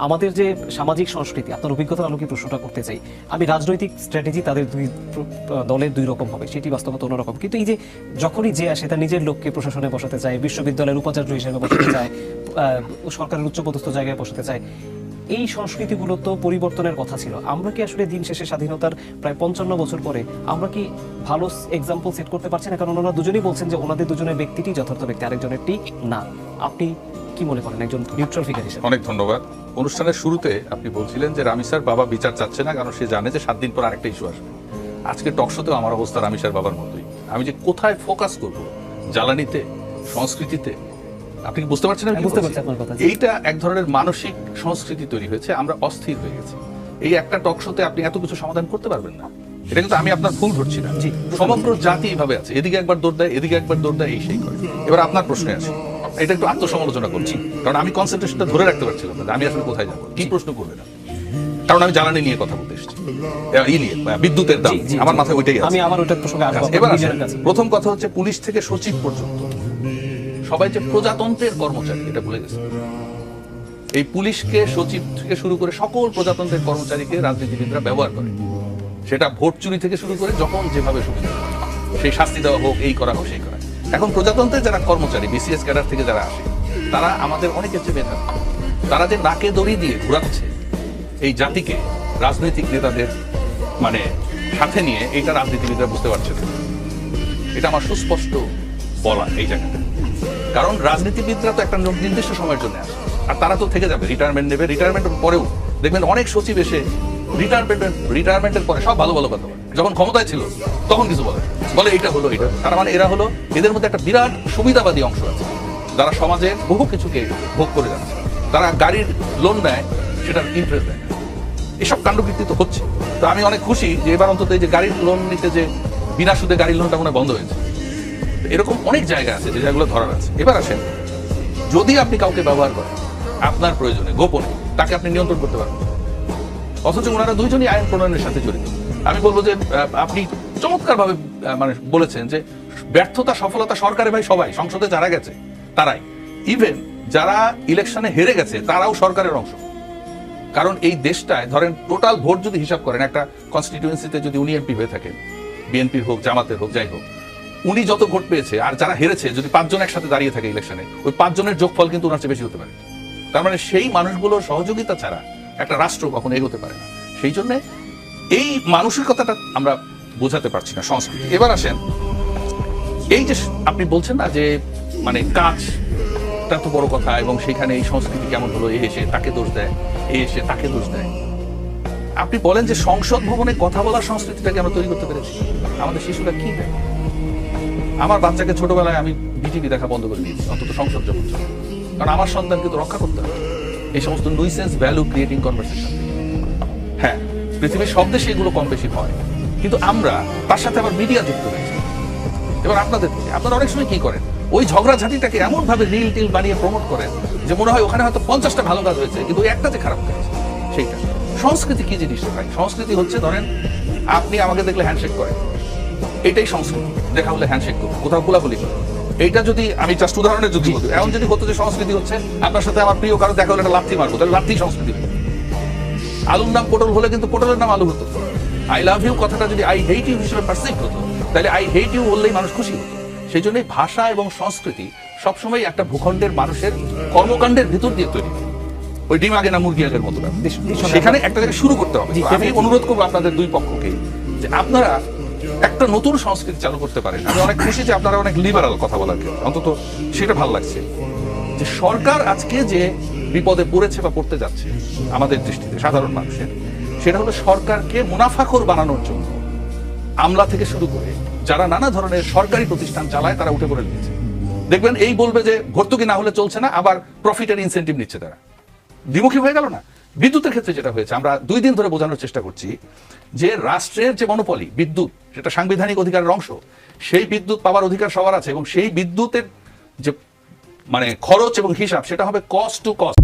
আমাদের যে সামাজিক সংস্কৃতি, আপনার অভিজ্ঞতার আলোকে প্রশ্নটা করতে চাই। আমি রাজনৈতিক স্ট্র্যাটেজি তাদের দলের দুই রকম হবে, সেটি বাস্তবতা অন্যরকম। কিন্তু এই যে যখনই যে আসে তার নিজের লোককে প্রশাসনে বসাতে চায়, বিশ্ববিদ্যালয়ের উপাচার্য হিসেবে বসাতে চায়, সরকারের উচ্চপদস্থ জায়গায় বসাতে চায়, এই সংস্কৃতিগুলো তো পরিবর্তনের কথা ছিল। আমরা কি আসলে দিন শেষে স্বাধীনতার প্রায় 55 বছর পরে আমরা কি ভালো এক্সাম্পল সেট করতে পারছি না? কারণ ওনারা দুজনেই বলছেন যে ওনাদের দুজনের ব্যক্তিটি যথার্থ ব্যক্তি, আরেকজনেরটি না। আপনি কি মনে করেন একজন নিউট্রাল ফিগার হিসেবে? অনেক ধন্যবাদ। অনুষ্ঠানের শুরুতে আপনি বলছিলেন যে রামিসার বাবা বিচার চাচ্ছে না, কারণ সে জানে যে 7 দিন পর আরেকটা ইস্যু আসবে। আজকে টকশোতেও আমার অবস্থা রামিসার বাবার মতোই। আমি যে কোথায় ফোকাস করব, জ্বালানিতে, সংস্কৃতিতে, আপনি বুঝতে পারছেন? বুঝতে পারছি আপনার কথা। এইটা এক ধরনের মানসিক সংস্কৃতি তৈরি হয়েছে, আমরা অস্থির হয়ে গেছি। এই একটা টকশোতে আপনি এত কিছু সমাধান করতে পারবেন না। এটা কিন্তু আমি আপনার ভুল ধরছি না। সমগ্র জাতি এইভাবে আছে, এদিকে একবার দৌড় দেয়, এদিকে একবার দৌড় দেয়, এই সেই করে। এবার আপনার প্রশ্নে আসি, এটা একটু আত্মসমালোচনা করছি, কারণ আমি কনসেন্ট্রেশনটা ধরে রাখতে পারছিলাম না আমি আসলে কোথায় যাবো, কি প্রশ্ন করবে না। কারণ আমি জ্বালানি নিয়ে কথা বলতে এসেছি, বিদ্যুতের দাম, আমার মাথায় ওইটাই আছে। আমি আমার ওইটার প্রসঙ্গে আসবো। এবার প্রথম কথা হচ্ছে, পুলিশ থেকে সচিব পর্যন্ত সবাই যে প্রজাতন্ত্রের কর্মচারী, এটা ভুলে গেছে। এই পুলিশকে, সচিব থেকে শুরু করে সকল প্রজাতন্ত্রের কর্মচারীকে রাজনীতিবিদরা ব্যবহার করে। সেটা ভোট চুরি থেকে শুরু করে যখন যেভাবে সুবিধা, সেই শাস্তি দেওয়া হোক, এই করা হোক, সেই করা। এখন প্রজাতন্ত্রের যারা কর্মচারী, বিসিএস ক্যাডার থেকে যারা আসে, তারা আমাদের অনেকের চেয়ে মেধাবী। তারা যে নাকে দড়ি দিয়ে ঘোরাচ্ছে এই জাতিকে রাজনৈতিক নেতাদের মানে সাথে নিয়ে, এইটা রাজনীতিবিদরা বুঝতে পারছে না। এটা আমার সুস্পষ্ট বলা এই জায়গাটা। কারণ রাজনীতিবিদরা তো একটা নির্দিষ্ট সময়ের জন্য আসে, আর তারা তো থেকে যাবে, রিটায়ারমেন্ট নেবে। রিটায়ারমেন্টের পরেও দেখবেন অনেক সচিব এসে রিটায়ারমেন্টের পরে সব ভালো ভালো কথা বলে। যখন ক্ষমতায় ছিল তখন কিছু বলে এইটা হলো, এটা। তার মানে এরা হলো, এদের মধ্যে একটা বিরাট সুবিধাবাদী অংশ আছে, যারা সমাজের বহু কিছুকে ভোগ করে যাচ্ছে। তারা গাড়ির লোন নেয়, সেটার ইন্টারেস্ট দেয়। এসব কাণ্ডকীর্তি তো হচ্ছে। তো আমি অনেক খুশি যে এবার অন্তত এই যে গাড়ির লোন নিতে, যে বিনা সুদে গাড়ির লোনটা মনে বন্ধ হয়েছে। এরকম অনেক জায়গা আছে যে জায়গাগুলো ধরার আছে। এবার আসেন, যদি আপনি কাউকে ব্যবহার করেন আপনার প্রয়োজনে, গোপনে, তাকে আপনি নিয়ন্ত্রণ করতে পারবেন। অথচ ওনারা দুইজনই আইন প্রণয়নের সাথে জড়িত। আমি বলবো যে আপনি চমৎকার ভাবে মানে বলেছেন যে ব্যর্থতা সফলতা সরকারে ভাই সবাই, সংসদে যারা গেছে তারাই, ইভেন যারা ইলেকশনে হেরে গেছে তারাও সরকারের অংশ। কারণ এই দেশটায় ধরেন টোটাল ভোট যদি হিসাব করেন, একটা কনস্টিটিউয়েন্সিতে যদি উনি এমপি হয়ে থাকেন, বিএনপির হোক, জামাতের হোক, যাই হোক, উনি যত ভোট পেয়েছে আর যারা হেরেছে, যদি 5 জন একসাথে দাঁড়িয়ে থাকে ইলেকশনে, ওই 5 জনের যোগফল কিন্তু ওনার চেয়ে বেশি হতে পারে। তার মানে সেই মানুষগুলোর সহযোগিতা ছাড়া একটা রাষ্ট্র কখনো এগোতে পারে না। সেই জন্য এই মানসিকতাটা আমরা বোঝাতে পারছি না সংস্কৃতি। এবার আসেন, এই যে আপনি বলছেন না যে মানে কাজটা তো বড় কথা, এবং সেখানে এই সংস্কৃতি কেমন হলো, এ এসে তাকে দোষ দেয়, এ এসে তাকে দোষ দেয়। আপনি বলেন যে সংসদ ভবনে কথা বলার সংস্কৃতিটাকে আমরা তৈরি করতে পেরেছি, আমাদের শিশুরা কি দেয়? আমার বাচ্চাকে ছোটবেলায় আমি বিটিভি দেখা বন্ধ করে দিয়েছি, অন্তত সংসদ যখন চলে। কারণ আমার সন্তানকে তো রক্ষা করতে হবে এই সমস্ত নুইসেন্স ভ্যালু ক্রিয়েটিং কনভারসেশন। হ্যাঁ, পৃথিবীর সব দেশে এগুলো কম বেশি হয়, কিন্তু আমরা তার সাথে আবার মিডিয়া যুক্ত হয়েছি। এবার আপনারা অনেক সময় কি করেন, ওই ঝগড়াঝাটিটাকে এমন ভাবে রিল টিল বানিয়ে প্রমোট করেন যে মনে হয় ওখানে হয়তো 50টা ভালো কাজ হয়েছে, কিন্তু একটা যে খারাপ কাজ। সেইটা সংস্কৃতি কি জিনিসটা ভাই? সংস্কৃতি হচ্ছে, ধরেন আপনি আমাকে দেখলে হ্যান্ডশেক করেন, এটাই সংস্কৃতি। দেখা হলে হ্যান্ডশেক করুন, কোথাও কোলাকুলি করুন। এইটা যদি আমি জাস্ট উদাহরণের যদি বলি, এমন যদি হতো যে সংস্কৃতি হচ্ছে আপনার সাথে আমার প্রিয় কারো দেখা হলে একটা লাথি মারবো, তাহলে লাথি সংস্কৃতি। আলুর নাম পটল হলে কিন্তু পটলের নাম আলু হতো। আই লাভ ইউ কথাটা যদি আই হেট ইউ হিসেবে পারসিভ হতো, তাহলে আই হেট ইউ বললেই মানুষ খুশি হতো। সেই জন্যই ভাষা এবং সংস্কৃতি সবসময় একটা ভূখণ্ডের মানুষের কর্মকাণ্ডের ভিতর দিয়ে তৈরি। ওই ডিম আগে না মুরগি আগের মতো, সেখানে একটা জায়গায় শুরু করতে হবে। আমি অনুরোধ করবো আপনাদের দুই পক্ষকে যে আপনারা একটা নতুন সংস্কৃতি চালু করতে পারেন। আমি অনেক খুশি যে আপনারা অনেক লিবারাল কথা বলার ক্ষেত্রে, অন্তত সেটা ভালো লাগছে। যে সরকার আজকে যে বিপদে পড়েছে বা পড়তে যাচ্ছে আমাদের দৃষ্টিতে সাধারণ মানুষের, সেটা হলো সরকারকে মুনাফাখোর বানানোর জন্য আমলা থেকে শুরু করে যারা নানা ধরনের সরকারি প্রতিষ্ঠান চালায় তারা উঠে পড়ে নিয়েছে। দেখবেন এই বলবে যে ভর্তুকি না হলে চলছে না, আবার প্রফিটের ইনসেন্টিভ নিচ্ছে তারা। দ্বিমুখী হয়ে গেল না? বিদ্যুতের ক্ষেত্রে যেটা হয়েছে, আমরা 2 দিন ধরে বোঝানোর চেষ্টা করছি যে রাষ্ট্রের যে মনোপলি বিদ্যুৎ, সেটা সাংবিধানিক অধিকারের অংশ। সেই বিদ্যুৎ পাওয়ার অধিকার সবার আছে, এবং সেই বিদ্যুতের যে মানে খরচ এবং হিসাব, সেটা হবে কস্ট টু কস্ট।